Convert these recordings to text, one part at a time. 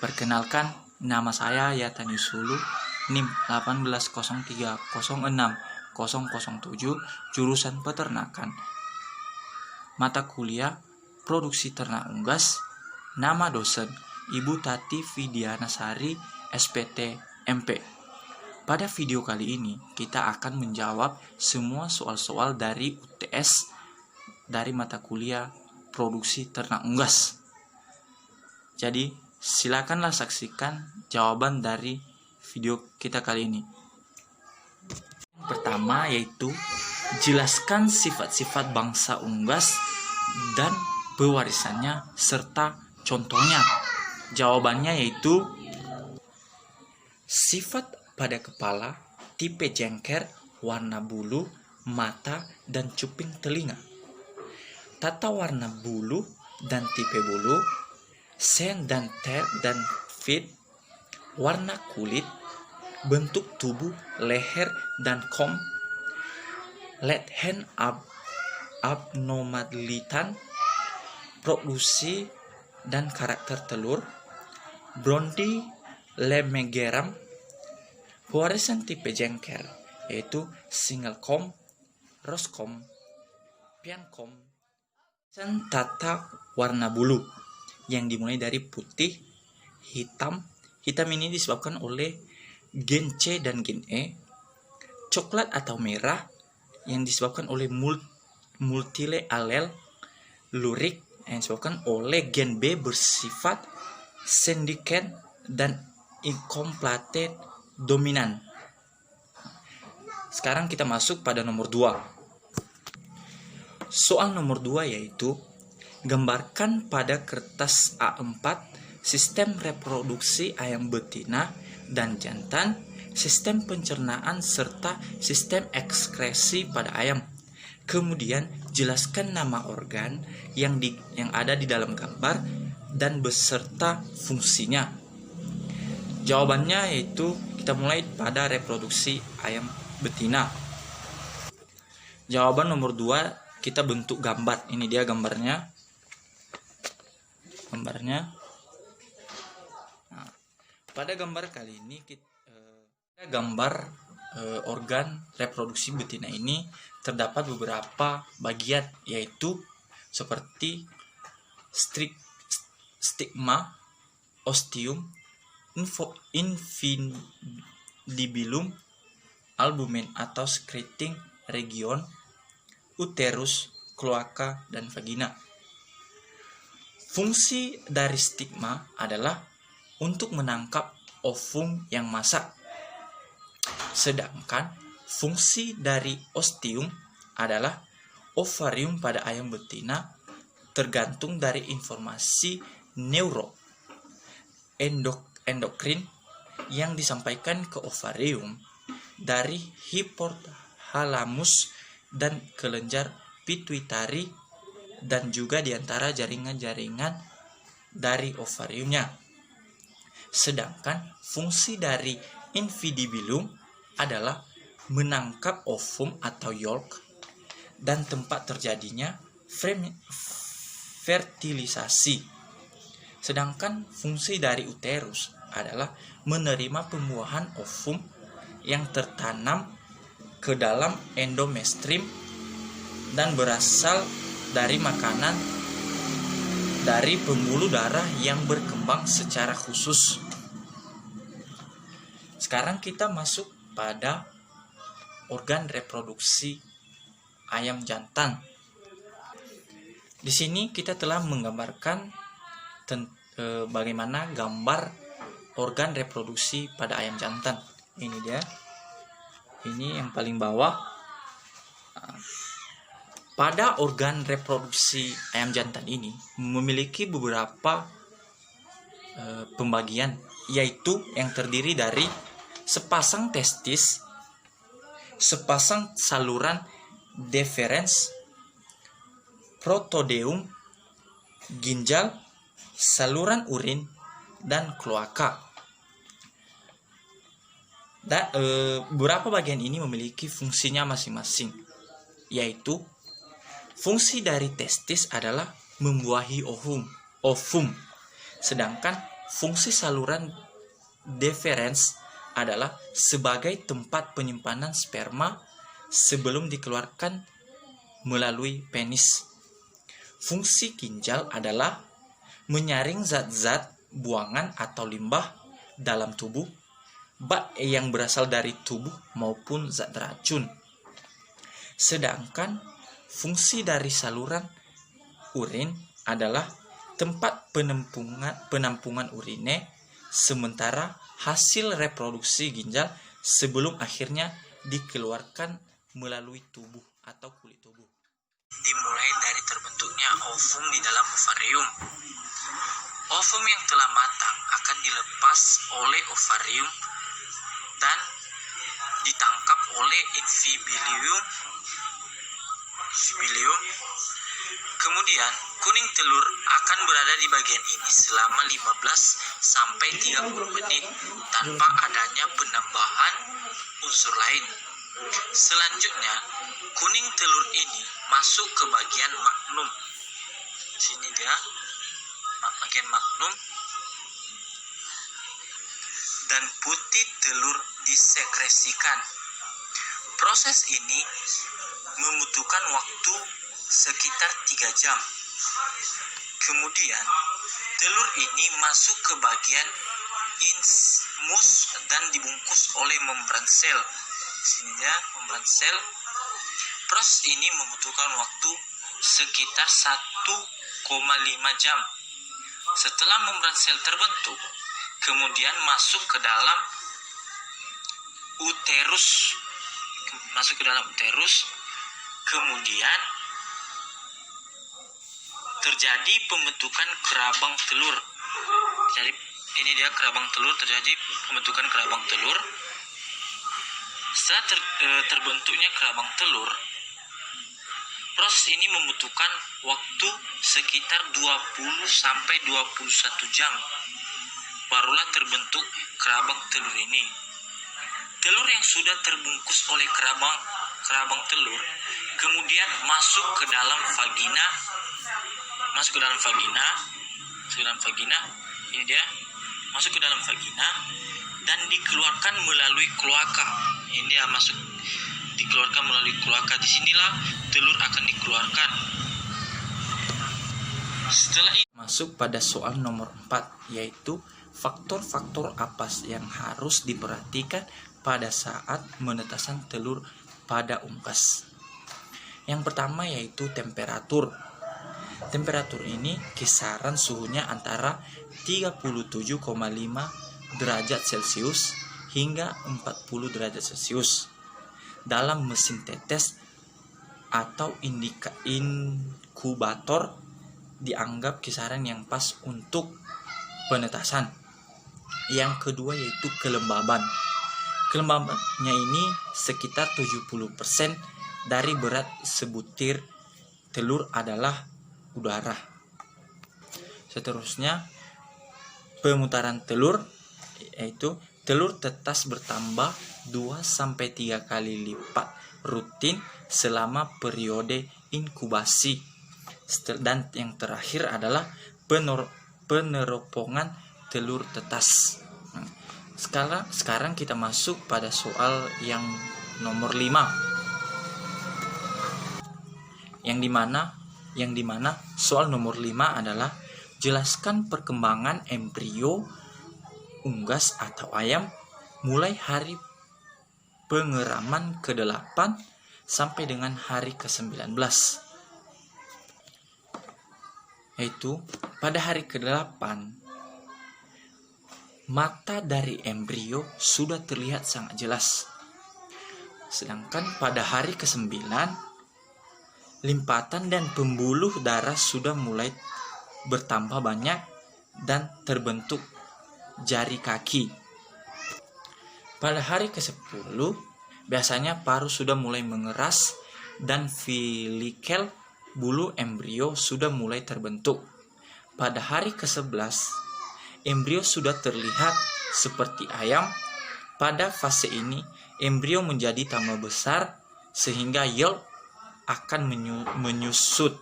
Perkenalkan, nama saya Yatani Sulu, NIM 180306007, jurusan Peternakan. Mata kuliah Produksi Ternak Unggas. Nama dosen Ibu Tati Vidianasari, SPT MP. Pada video kali ini kita akan menjawab semua soal-soal dari UTS dari mata kuliah Produksi Ternak Unggas. Jadi silakanlah saksikan jawaban dari video kita kali ini. Pertama yaitu jelaskan sifat-sifat bangsa unggas dan pewarisannya serta contohnya. Jawabannya yaitu sifat pada kepala, tipe jengker, warna bulu, mata, dan cuping telinga. Tata warna bulu dan tipe bulu, sen dan tail dan feet, warna kulit, bentuk tubuh, leher dan kom, left hand abnormalitan, produksi dan karakter telur, Brondi lemegeram, pewarisan tipe jengker yaitu single com, roscom, piancom, dan tata warna bulu yang dimulai dari putih, hitam ini disebabkan oleh gen C dan gen E, coklat atau merah yang disebabkan oleh multile allel, lurik yang disebabkan oleh gen B bersifat syndicate dan incomplete dominan. Sekarang kita masuk pada nomor 2. Soal nomor 2 yaitu gambarkan pada kertas A4 sistem reproduksi ayam betina dan jantan, sistem pencernaan serta sistem ekskresi pada ayam. Kemudian jelaskan nama organ yang ada di dalam gambar dan beserta fungsinya. Jawabannya yaitu kita mulai pada reproduksi ayam betina. Jawaban nomor 2 kita bentuk gambar. Ini dia gambarnya. Nah, pada gambar kali ini kita gambar organ reproduksi betina ini terdapat beberapa bagian yaitu seperti stigma, ostium, infundibulum, albumen atau secreting region, uterus, kloaka, dan vagina. Fungsi dari stigma adalah untuk menangkap ovum yang masak. Sedangkan fungsi dari ostium adalah ovarium pada ayam betina tergantung dari informasi endokrin yang disampaikan ke ovarium dari hipothalamus dan kelenjar pituitari dan juga diantara jaringan-jaringan dari ovariumnya. Sedangkan fungsi dari infundibulum adalah menangkap ovum atau yolk dan tempat terjadinya fertilisasi. Sedangkan fungsi dari uterus adalah menerima pembuahan ovum yang tertanam ke dalam endometrium dan berasal dari makanan dari pembuluh darah yang berkembang secara khusus. Sekarang kita masuk pada organ reproduksi ayam jantan. Di sini kita telah menggambarkan bagaimana gambar organ reproduksi pada ayam jantan. Ini dia. Ini yang paling bawah. Pada organ reproduksi ayam jantan ini memiliki beberapa pembagian, yaitu yang terdiri dari sepasang testis, sepasang saluran deferens, protodeum, ginjal, saluran urin, dan kloaka. Beberapa bagian ini memiliki fungsinya masing-masing, yaitu fungsi dari testis adalah membuahi ovum, sedangkan Fungsi saluran deferens adalah sebagai tempat penyimpanan sperma sebelum dikeluarkan melalui penis. Fungsi ginjal adalah menyaring zat-zat buangan atau limbah dalam tubuh, baik yang berasal dari tubuh maupun zat racun. Sedangkan fungsi dari saluran urin adalah tempat penampungan urine sementara hasil reproduksi ginjal sebelum akhirnya dikeluarkan melalui tubuh atau kulit tubuh. Dimulai dari terbentuknya ovum di dalam ovarium. Ovum yang telah matang akan dilepas oleh ovarium dan ditangkap oleh invibilium. Kemudian kuning telur akan berada di bagian ini selama 15 sampai 30 menit tanpa adanya penambahan unsur lain. Selanjutnya, kuning telur ini masuk ke bagian magnum. Sini dia, bagian magnum. Dan putih telur disekresikan. Proses ini membutuhkan waktu sekitar 3 jam. Kemudian, telur ini masuk ke bagian isthmus dan dibungkus oleh membran sel. Sini dia, membran sel. Proses ini membutuhkan waktu sekitar 1,5 jam. Setelah membran sel terbentuk, kemudian masuk ke dalam uterus. Kemudian terjadi pembentukan kerabang telur. Jadi ini dia kerabang telur, terjadi pembentukan kerabang telur. Setelah terbentuknya kerabang telur, proses ini membutuhkan waktu sekitar 20 sampai 21 jam. Barulah terbentuk kerabang telur ini. Telur yang sudah terbungkus oleh kerabang telur kemudian masuk ke dalam vagina. Ini dia, masuk ke dalam vagina dan dikeluarkan melalui kloaka. Ini dia dikeluarkan melalui kloaka. Disinilah telur akan dikeluarkan. Setelah itu masuk pada soal nomor 4, yaitu faktor-faktor apa yang harus diperhatikan pada saat penetasan telur pada unggas. Yang pertama yaitu temperatur. Temperatur ini kisaran suhunya antara 37,5 derajat Celcius hingga 40 derajat Celcius. Dalam mesin tetes atau inkubator dianggap kisaran yang pas untuk penetasan. Yang kedua yaitu kelembaban. Kelembabannya ini sekitar 70% dari berat sebutir telur adalah udara. Seterusnya pemutaran telur, yaitu telur tetas bertambah 2-3 kali lipat rutin selama periode inkubasi. Dan yang terakhir adalah peneropongan telur tetas. Sekarang kita masuk pada soal yang nomor 5. Yang dimana soal nomor 5 adalah jelaskan perkembangan embrio unggas atau ayam mulai hari pengeraman ke-8 sampai dengan hari ke-19. Yaitu pada hari ke-8 mata dari embrio sudah terlihat sangat jelas. Sedangkan pada hari ke-9 limpatan dan pembuluh darah sudah mulai bertambah banyak dan terbentuk jari kaki. Pada hari ke-10 biasanya paruh sudah mulai mengeras dan filikel bulu embrio sudah mulai terbentuk. Pada hari ke-11 embrio sudah terlihat seperti ayam. Pada fase ini embrio menjadi tambah besar sehingga yolk akan menyusut.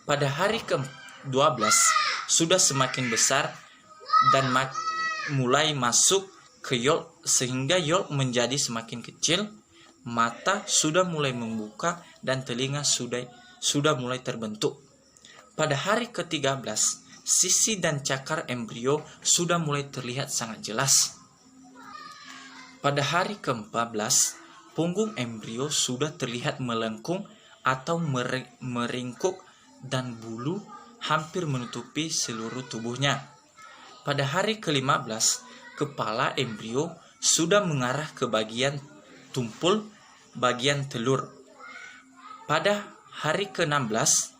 Pada hari ke-12 sudah semakin besar dan mulai masuk ke yolk, sehingga yolk menjadi semakin kecil. Mata sudah mulai membuka dan telinga sudah mulai terbentuk. Pada hari ke-13, sisi dan cakar embrio sudah mulai terlihat sangat jelas. Pada hari ke-14, punggung embrio sudah terlihat melengkung atau meringkuk dan bulu hampir menutupi seluruh tubuhnya. Pada hari ke-15, kepala embrio sudah mengarah ke bagian tumpul, bagian telur. Pada hari ke-16,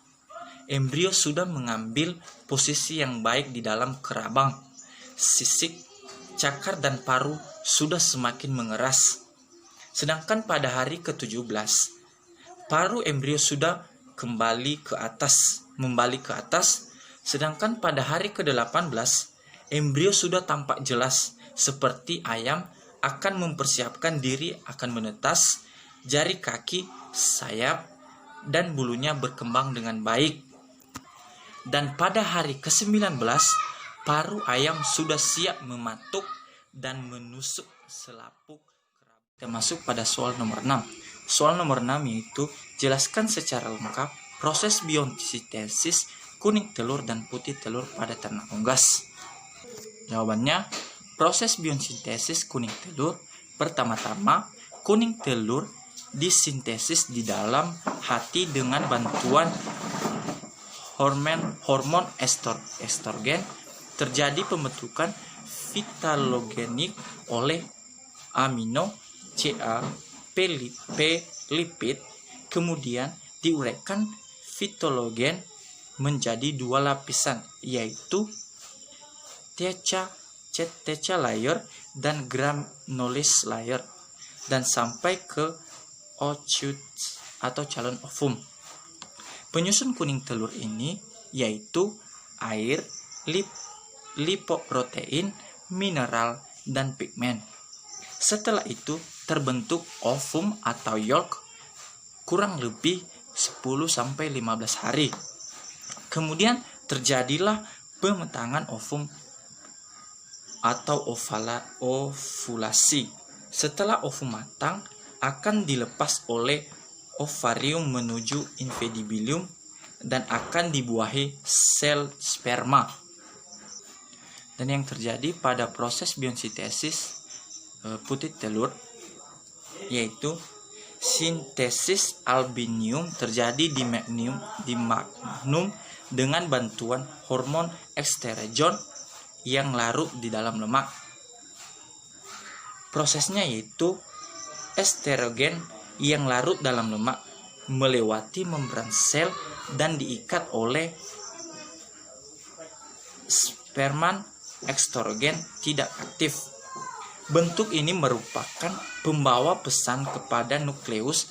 embrio sudah mengambil posisi yang baik di dalam kerabang. Sisik, cakar, dan paru sudah semakin mengeras. Sedangkan pada hari ke-17, paru embrio sudah membalik ke atas. Sedangkan pada hari ke-18, embrio sudah tampak jelas seperti ayam akan mempersiapkan diri akan menetas. Jari kaki, sayap, dan bulunya berkembang dengan baik. Dan pada hari ke-19, paru ayam sudah siap mematuk dan menusuk selaput kerabat. Kita masuk pada soal nomor 6. Soal nomor 6 yaitu jelaskan secara lengkap proses biosintesis kuning telur dan putih telur pada ternak unggas. Jawabannya, proses biosintesis kuning telur, pertama-tama kuning telur disintesis di dalam hati dengan bantuan hormon estrogen. Terjadi pembentukan vitalogenik oleh amino CA P lipid, kemudian diuraikan vitalogen menjadi dua lapisan, yaitu TCA layer dan granules layer, dan sampai ke oocyte atau calon ovum. Penyusun kuning telur ini yaitu air, lipoprotein, mineral, dan pigmen. Setelah itu terbentuk ovum atau yolk kurang lebih 10-15 hari. Kemudian terjadilah pemetangan ovum atau ovulasi. Setelah ovum matang, akan dilepas oleh ovarium menuju infundibulam dan akan dibuahi sel sperma. Dan yang terjadi pada proses biosintesis putih telur yaitu sintesis albinium terjadi di magnum dengan bantuan hormon estrogen yang larut di dalam lemak. Prosesnya yaitu estrogen yang larut dalam lemak melewati membran sel dan diikat oleh sperma estrogen tidak aktif. Bentuk ini merupakan pembawa pesan kepada nukleus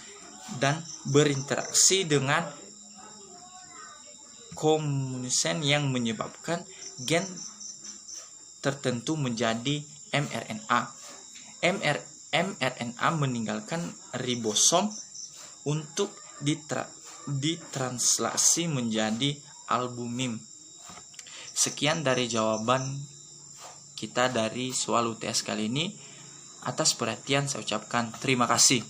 dan berinteraksi dengan komunisasi yang menyebabkan gen tertentu menjadi mRNA. mRNA meninggalkan ribosom untuk ditranslasi menjadi albumin. Sekian dari jawaban kita dari soal UTS kali ini. Atas perhatian saya ucapkan terima kasih.